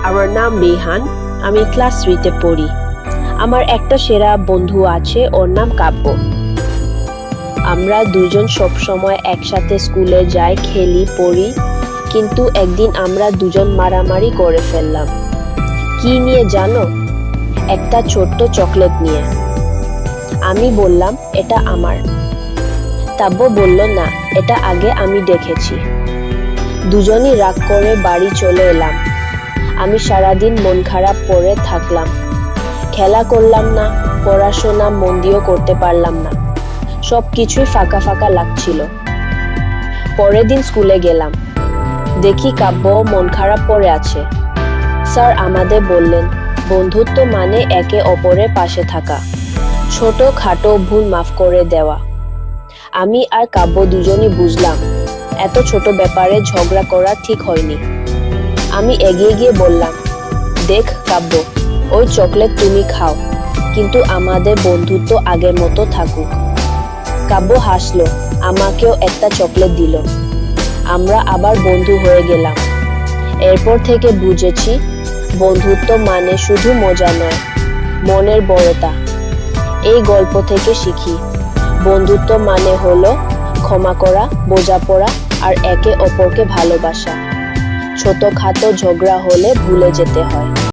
আমার নাম রেহান। আমি ক্লাস 3-তে পড়ি। আমার একটা সেরা বন্ধু আছে, ওর নাম কাব্য। আমরা দুজন সব সময় একসাথে স্কুলে যাই, খেলি, পড়ি। কিন্তু একদিন আমরা দুজন মারামারি করে ফেললাম। কি নিয়ে জানো? একটা ছোট্ট চকলেট নিয়ে। আমি বললাম এটা আমার। কাব্য বলল না, এটা আগে আমি দেখেছি। দুজনই রাগ করে বাড়ি চলে এলাম। আমি সারাদিন মন খারাপ করে থাকলাম। খেলা করলাম না, পড়াশোনা মন দিয়েও করতে পারলাম না। সবকিছুই ফাঁকা ফাঁকা লাগছিল। পরের দিন স্কুলে গেলাম, দেখি কাব্য মন খারাপ করে আছে। স্যার আমাদের বললেন, বন্ধুত্ব মানে একে অপরের পাশে থাকা, ছোট খাটো ভুল মাফ করে দেওয়া। আমি আর কাব্য দুজনই বুঝলাম, এত ছোট ব্যাপারে ঝগড়া করা ঠিক হয়নি। আমি এগিয়ে গিয়ে বললাম, দেখ কাব্য, ওই চকলেট তুমি খাও, কিন্তু আমাদের বন্ধুত্ব আগের মতো থাকুক। কাব্য হাসলো, আমাকেও একটা চকলেট দিল। আমরা আবার বন্ধু হয়ে গেলাম। এরপর থেকে বুঝেছি, বন্ধুত্ব মানে শুধু মজা নয়, মনের বড়তা। এই গল্প থেকে শিখি, বন্ধুত্ব মানে হলো ক্ষমা করা, বোঝাপড়া আর একে অপরকে ভালোবাসা। ছোটখাটো ঝগড়া হলে ভুলে যেতে হয়।